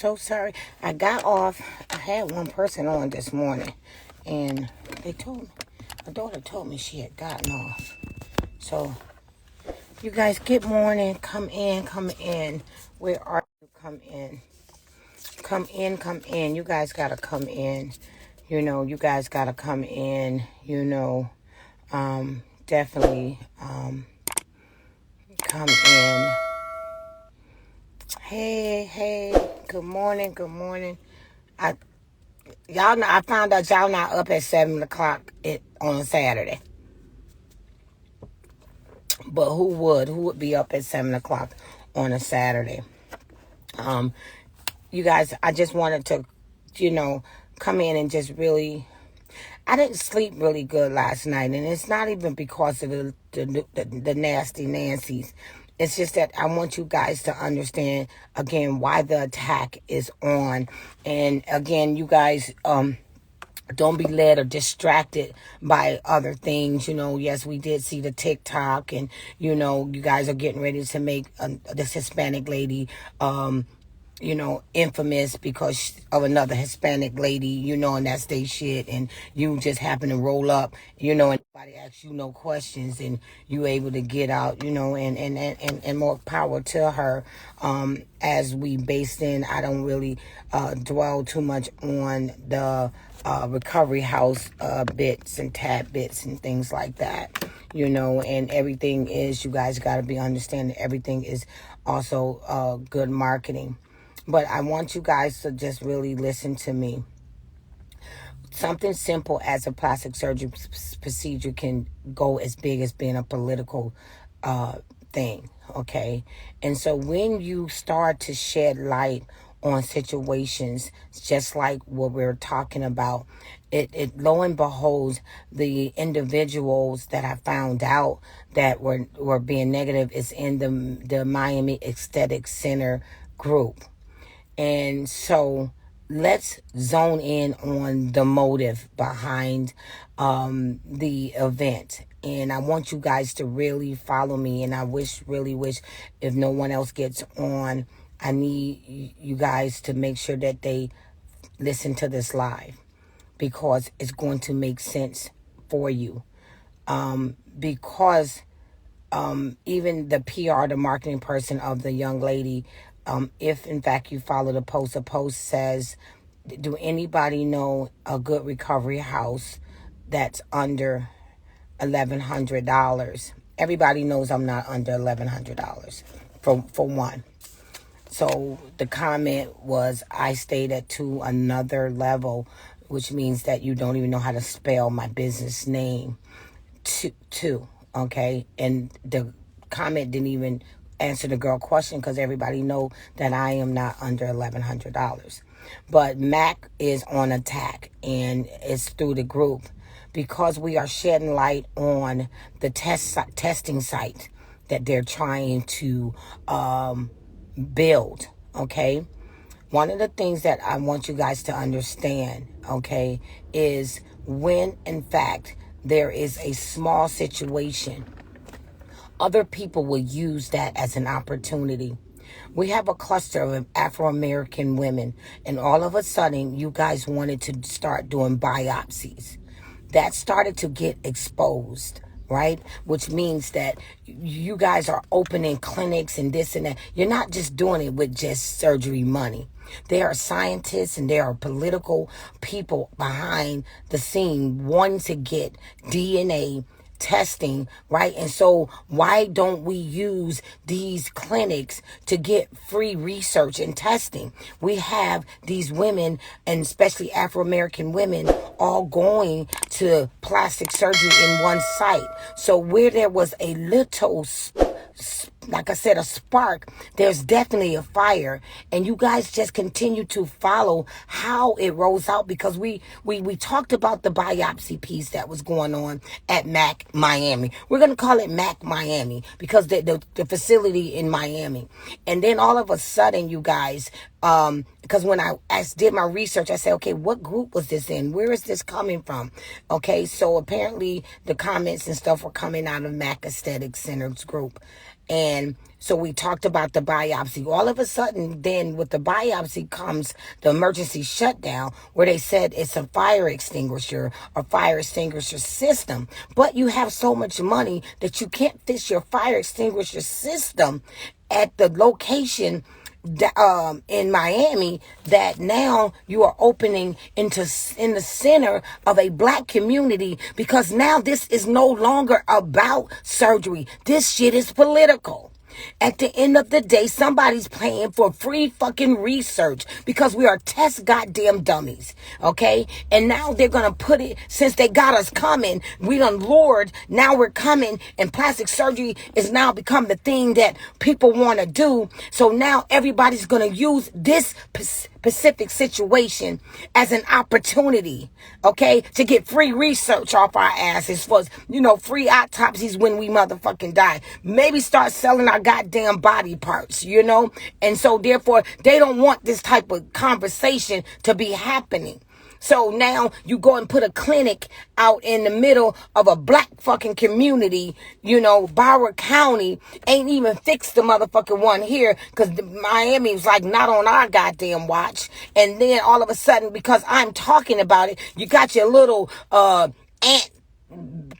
so sorry. I got off. I had one person on this morning, and they told me, my daughter told me she had gotten off. So, you guys, good morning. Come in, come in. Where are you? Come in. Come in, come in. You guys got to come in. You know, you guys got to come in. You know, definitely come in. Hey, good morning, good morning. I found out y'all not up at 7 o'clock on a Saturday. But who would be up at 7 o'clock on a Saturday? You guys, I just wanted to, come in and just really, I didn't sleep really good last night, and it's not even because of the nasty Nancy's. It's just that I want you guys to understand, again, why the attack is on. And again, you guys, don't be led or distracted by other things. Yes, we did see the TikTok, and, you guys are getting ready to make this Hispanic lady, infamous because of another Hispanic lady, and that's they shit, and you just happen to roll up, and nobody asks you no questions, and you able to get out, and more power to her. As we based in, I don't really dwell too much on the recovery house bits and tab bits and things like that, and everything is, you guys got to be understanding, everything is also good marketing. But I want you guys to just really listen to me. Something simple as a plastic surgery procedure can go as big as being a political thing, okay? And so when you start to shed light on situations just like what we're talking about, it lo and behold, the individuals that I found out that were being negative is in the Miami Aesthetic Center group. And so let's zone in on the motive behind the event. And I want you guys to really follow me. And I really wish if no one else gets on, I need you guys to make sure that they listen to this live, because it's going to make sense for you. Because even the PR, the marketing person of the young lady, if in fact you follow the post says, do anybody know a good recovery house that's under $1,100? Everybody knows I'm not under $1,100 for one. So the comment was, I stayed at to another level, which means that you don't even know how to spell my business name. Two, okay? And the comment didn't even answer the girl question, because everybody know that I am not under $1,100. But Mac is on attack, and it's through the group, because we are shedding light on the testing site that they're trying to build, okay? One of the things that I want you guys to understand, okay, is when in fact there is a small situation, other people will use that as an opportunity. We have a cluster of Afro-American women, and all of a sudden you guys wanted to start doing biopsies. That started to get exposed, right? Which means that you guys are opening clinics and this and that. You're not just doing it with just surgery money. There are scientists and there are political people behind the scene wanting to get DNA testing, right? And so why don't we use these clinics to get free research and testing? We have these women, and especially Afro-American women, all going to plastic surgery in one site. So where there was a little, like I said, a spark, there's definitely a fire. And you guys just continue to follow how it rolls out, because we talked about the biopsy piece that was going on at Mac Miami. We're going to call it Mac Miami because the facility in Miami. And then all of a sudden, you guys, because when I did my research, I said, okay, what group was this in? Where is this coming from? Okay, so apparently the comments and stuff were coming out of Mac Aesthetic Center's group. And so we talked about the biopsy. All of a sudden, then with the biopsy comes the emergency shutdown, where they said it's a fire extinguisher system. But you have so much money that you can't fix your fire extinguisher system at the location in Miami, that now you are opening in the center of a black community, because now this is no longer about surgery. This shit is political. At the end of the day, somebody's paying for free fucking research because we are test goddamn dummies. Okay? And now they're going to put it, since they got us coming, we done lured, now we're coming, and plastic surgery is now become the thing that people want to do. So now everybody's going to use this specific situation as an opportunity, okay, to get free research off our asses for, free autopsies when we motherfucking die. Maybe start selling our goddamn body parts, and so therefore they don't want this type of conversation to be happening. So now you go and put a clinic out in the middle of a black fucking community, Broward County ain't even fixed the motherfucking one here, because Miami was like not on our goddamn watch. And then all of a sudden, because I'm talking about it, you got your little ant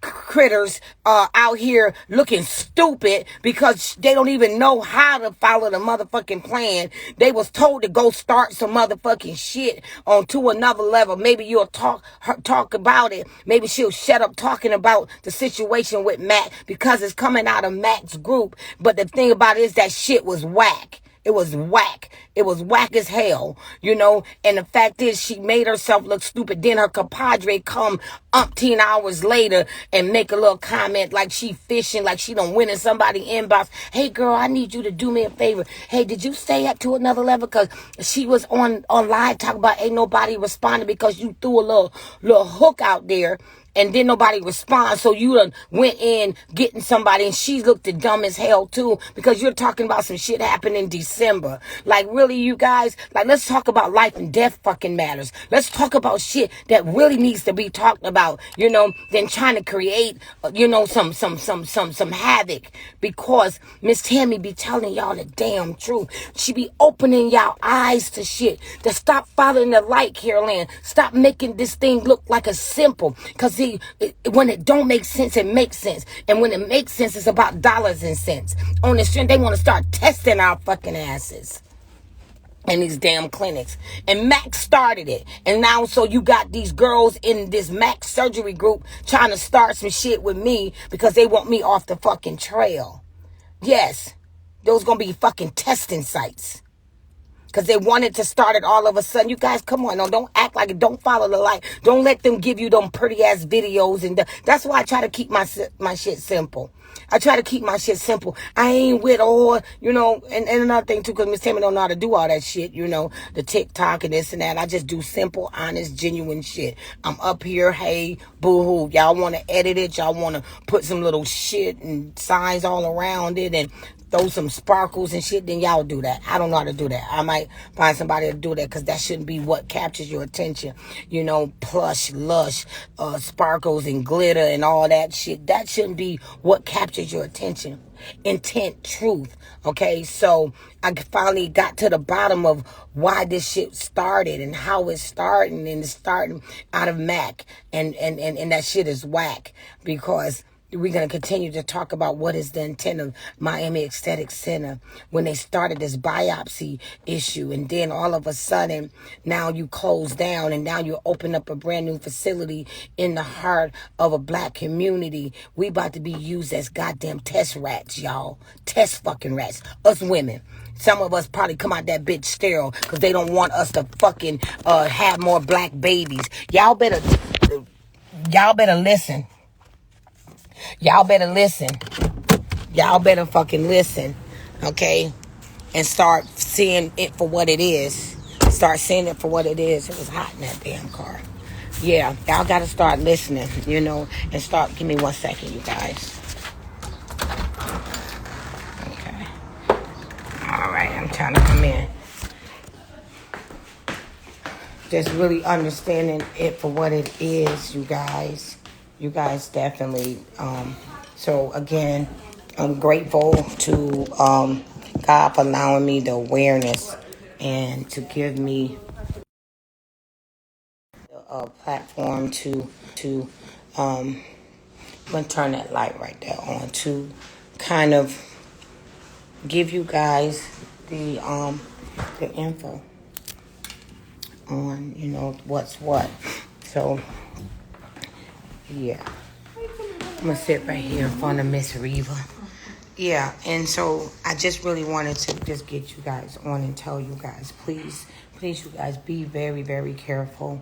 critters out here looking stupid because they don't even know how to follow the motherfucking plan. They was told to go start some motherfucking shit on to another level. Maybe you'll talk about it. Maybe she'll shut up talking about the situation with Mac because it's coming out of Mac's group. But the thing about it is that shit was whack. It was whack. It was whack as hell, and the fact is she made herself look stupid. Then her compadre come umpteen hours later and make a little comment like she fishing, like she done went in somebody's inbox. Hey girl, I need you to do me a favor. Hey, did you stay up to another level? Because she was on live talking about ain't nobody responding because you threw a little hook out there. And then nobody responds, so you done went in getting somebody, and she looked dumb as hell too, because you're talking about some shit happened in December. Like, really, you guys? Like, let's talk about life and death fucking matters. Let's talk about shit that really needs to be talked about, than trying to create, some havoc. Because Miss Tammy be telling y'all the damn truth. She be opening y'all eyes to shit. To stop following the light, Caroline. Stop making this thing look like a simple. Because when it don't make sense, it makes sense. And when it makes sense, it's about dollars and cents. On the strength, they want to start testing our fucking asses in these damn clinics. And Mac started it. And now, so you got these girls in this Mac surgery group trying to start some shit with me because they want me off the fucking trail. Yes, those gonna be fucking testing sites. Because they wanted to start it all of a sudden. You guys, come on. No, don't act like it. Don't follow the light. Don't let them give you them pretty-ass videos. And that's why I try to keep my shit simple. I try to keep my shit simple. I ain't with all, and another thing, too, because Miss Tammy don't know how to do all that shit, the TikTok and this and that. I just do simple, honest, genuine shit. I'm up here, hey, boo-hoo. Y'all want to edit it. Y'all want to put some little shit and signs all around it and throw some sparkles and shit, then y'all do that. I don't know how to do that. I might find somebody to do that, because that shouldn't be what captures your attention. Plush, lush, sparkles and glitter and all that shit. That shouldn't be what captures your attention. Intent, truth. Okay, so I finally got to the bottom of why this shit started and how it's starting, and it's starting out of Mac, and that shit is whack, because we're going to continue to talk about what is the intent of Miami Aesthetic Center when they started this biopsy issue. And then all of a sudden, now you close down, and now you open up a brand new facility in the heart of a black community. We about to be used as goddamn test rats, y'all. Test fucking rats. Us women. Some of us probably come out that bitch sterile because they don't want us to fucking have more black babies. Y'all better listen. Y'all better listen. Y'all better fucking listen, okay? And start seeing it for what it is. Start seeing it for what it is. It was hot in that damn car. Yeah, y'all gotta start listening, and start. Give me 1 second, you guys. Okay. All right, I'm trying to come in. Just really understanding it for what it is, you guys. You guys definitely. So again, I'm grateful to God for allowing me the awareness and to give me a platform to I'm gonna turn that light right there on to kind of give you guys the info on what's what. So yeah, I'm gonna sit right here in front of Miss Reva. Yeah, and so I just really wanted to just get you guys on and tell you guys, please, you guys be very, very careful,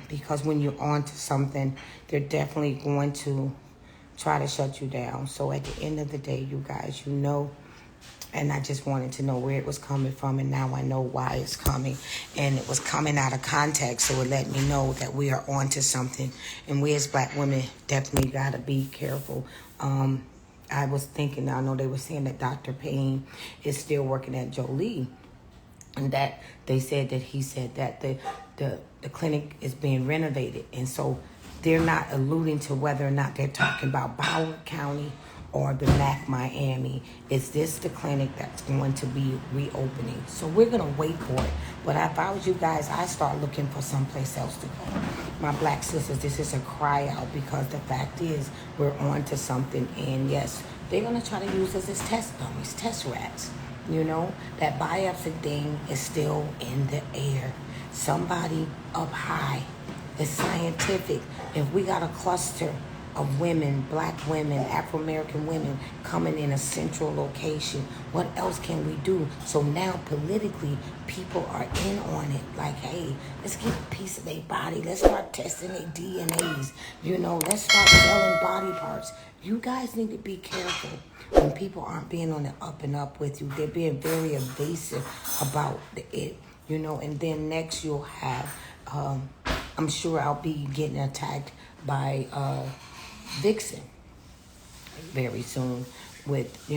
because when you're on to something, they're definitely going to try to shut you down. So at the end of the day, you guys, and I just wanted to know where it was coming from, and now I know why it's coming. And it was coming out of context, so it let me know that we are on to something. And we as black women definitely got to be careful. I was thinking, I know they were saying that Dr. Payne is still working at Jolie, and that they said that he said that the clinic is being renovated. And so they're not alluding to whether or not they're talking about Broward County or the MAC Miami. Is this the clinic that's going to be reopening? So we're going to wait for it. But if I was you guys, I start looking for someplace else to go. My black sisters, this is a cry out, because the fact is we're on to something. And yes, they're going to try to use us as test dummies, test rats. That biopsy thing is still in the air. Somebody up high. It's scientific. If we got a cluster of women, black women, Afro-American women coming in a central location, what else can we do? So now politically, people are in on it. Like, hey, let's get a piece of their body. Let's start testing their DNAs. Let's start selling body parts. You guys need to be careful when people aren't being on the up and up with you. They're being very evasive about it, and then next you'll have, I'm sure I'll be getting attacked by Vixen very soon with,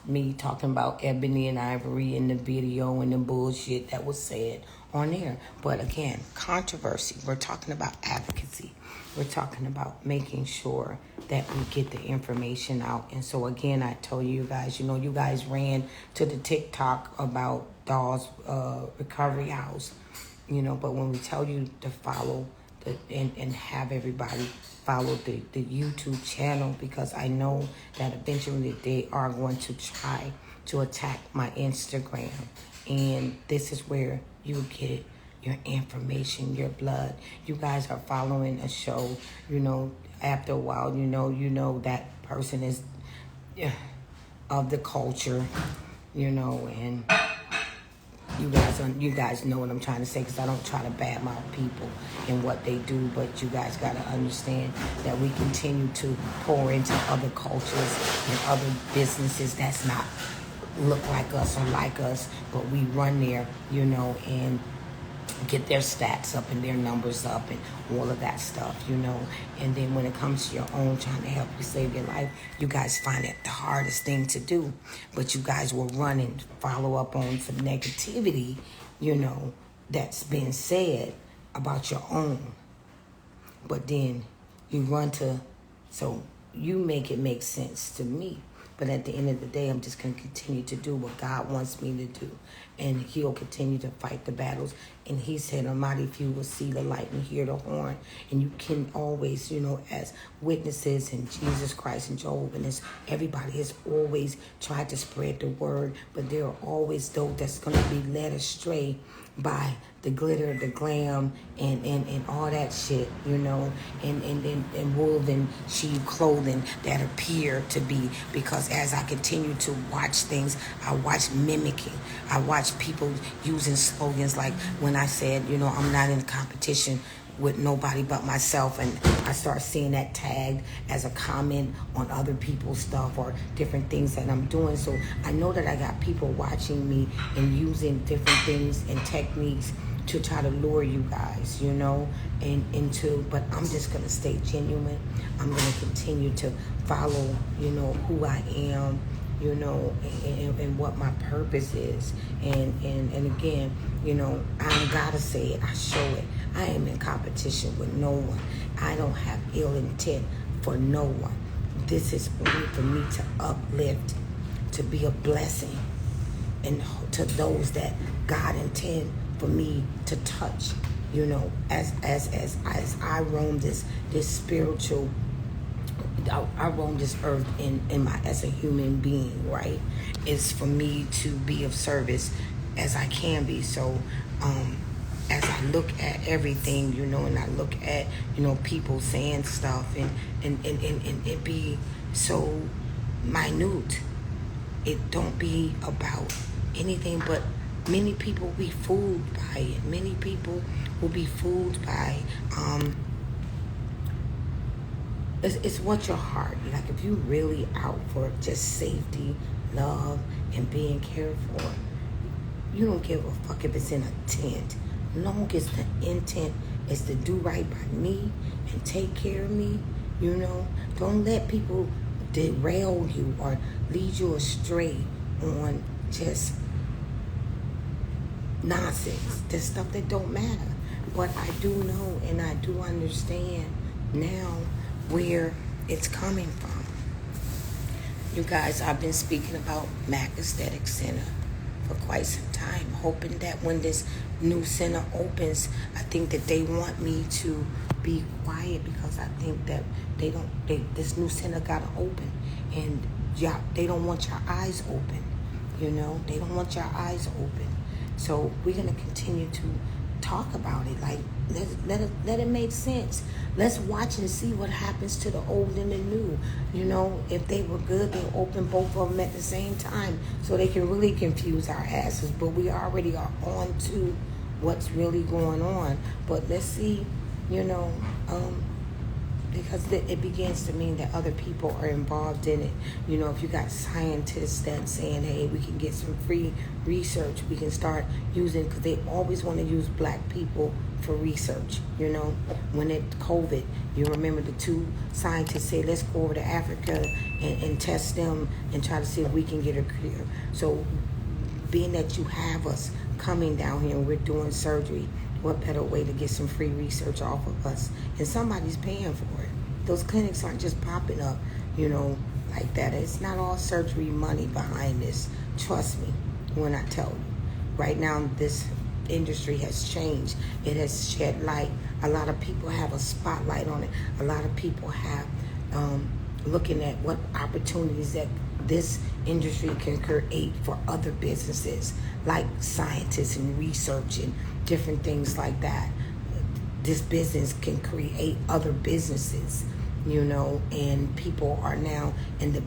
me talking about Ebony and Ivory in the video and the bullshit that was said on there. But again, controversy. We're talking about advocacy. We're talking about making sure that we get the information out. And so again, I told you guys, you guys ran to the TikTok about Dawes Recovery House, but when we tell you to follow and have everybody follow the YouTube channel, because I know that eventually they are going to try to attack my Instagram. And this is where you get your information, your blood. You guys are following a show, after a while, that person is of the culture, and you guys know what I'm trying to say, because I don't try to badmouth people and what they do, but you guys got to understand that we continue to pour into other cultures and other businesses that's not look like us or like us, but we run there, and get their stats up and their numbers up and all of that stuff, And then when it comes to your own, trying to help you save your life, you guys find it the hardest thing to do. But you guys will run and follow up on some negativity, that's been said about your own. But then you run to, so you make it make sense to me. But at the end of the day, I'm just going to continue to do what God wants me to do. And he'll continue to fight the battles. And he said, Almighty, if you will see the light and hear the horn. And you can always, as witnesses in Jesus Christ and Jehovah's, everybody has always tried to spread the word. But there are always those that's going to be led astray by the glitter, the glam, and all that shit, and woven sheep clothing that appear to be, because as I continue to watch things, I watch mimicking. I watch people using slogans like when I said, I'm not in competition with nobody but myself, and I start seeing that tagged as a comment on other people's stuff or different things that I'm doing. So I know that I got people watching me and using different things and techniques to try to lure you guys, and into, but I'm just going to stay genuine. I'm going to continue to follow, who I am, and what my purpose is. And again, I gotta say it, I show it. I am in competition with no one. I don't have ill intent for no one. this is only for me to uplift, to be a blessing, and to those that God intend for me to touch. You know, as I roam this spiritual, I roam this earth in my as a human being, right? Is for me to be of service as I can be. So as I look at everything, you know, and I look at, you know, people saying stuff and it be so minute. It don't be about anything, but many people will be fooled by it. Many people will be fooled by it's what your heart, like if you really out for just safety, love, and being cared for, you don't give a fuck if it's in a tent. Long as the intent is to do right by me and take care of me, you know. Don't let people derail you or lead you astray on just nonsense. There's stuff that don't matter. But I do know and I do understand now where it's coming from. You guys, I've been speaking about Mac Aesthetic Center for quite some time, hoping that when this new center opens, I think that they want me to be quiet, because I think that this new center gotta open, and yeah, they don't want your eyes open. You know, they don't want your eyes open. So we're gonna continue to talk about it. Like, let it make sense. Let's watch and see what happens to the old and the new. You know, if they were good, they'll open both of them at the same time, so they can really confuse our asses. But we already are on to what's really going on. But let's see, you know, because it begins to mean that other people are involved in it. You know, if you got scientists that saying, hey, we can get some free research, we can start using, because they always want to use black people for research. You know, when it COVID, you remember the two scientists say, let's go over to Africa and test them and try to see if we can get a cure. So being that you have us coming down here and we're doing surgery, what better way to get some free research off of us? And somebody's paying for it. Those clinics aren't just popping up, you know, like that. It's not all surgery money behind this. Trust me when I tell you. Right now, this industry has changed. It has shed light. A lot of people have a spotlight on it. A lot of people have looking at what opportunities that this industry can create for other businesses, like scientists and research and different things like that. This business can create other businesses, you know, and people are now,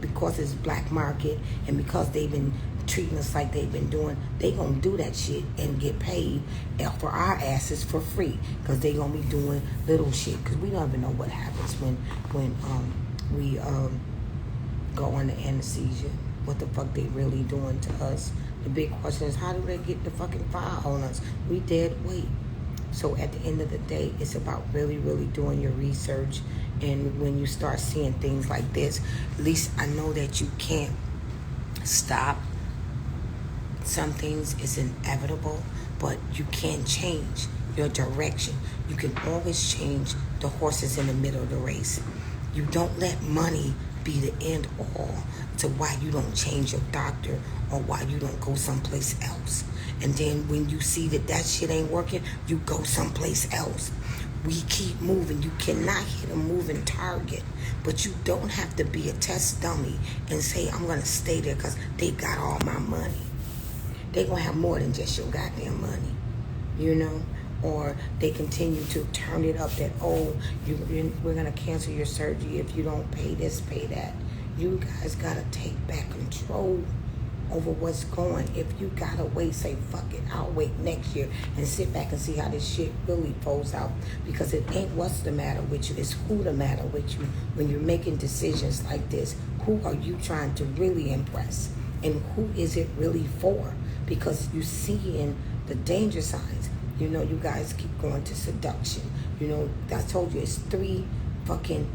because it's black market and because they've been treating us like they've been doing, they gonna do that shit and get paid for our asses for free, because they gonna be doing little shit, because we don't even know what happens when we go under anesthesia, what the fuck they really doing to us. The big question is, how do they get the fucking file on us? We dead weight. So at the end of the day, it's about really, really doing your research. And when you start seeing things like this, at least I know that you can't stop. Some things is inevitable, but you can change your direction. You can always change the horses in the middle of the race. You don't let money be the end all to why you don't change your doctor or why you don't go someplace else. And then when you see that shit ain't working, you go someplace else. We keep moving. You cannot hit a moving target, but you don't have to be a test dummy and say, I'm going to stay there because they got all my money. They going to have more than just your goddamn money, you know? Or they continue to turn it up that, oh, we're going to cancel your surgery if you don't pay this, pay that. You guys got to take back control over what's going. If you got to wait, say, fuck it, I'll wait next year and sit back and see how this shit really folds out. Because it ain't what's the matter with you, it's who the matter with you. When you're making decisions like this, who are you trying to really impress? And who is it really for? Because you see in the danger signs. You know, you guys keep going to seduction. You know, I told you it's 3 fucking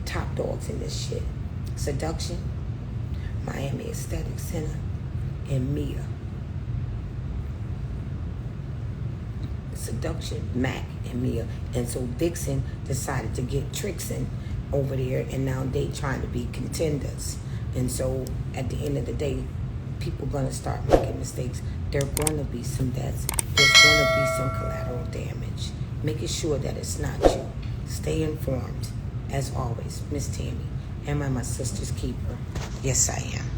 top dogs in this shit. Seduction, Miami Aesthetic Center, and Mia. Seduction, Mac, and Mia. And so Vixen decided to get Trixen over there, and now they trying to be contenders. And so at the end of the day, people gonna start making mistakes. There are going to be some deaths. There's going to be some collateral damage. Making sure that it's not you. Stay informed. As always, Miss Tammy, am I my sister's keeper? Yes, I am.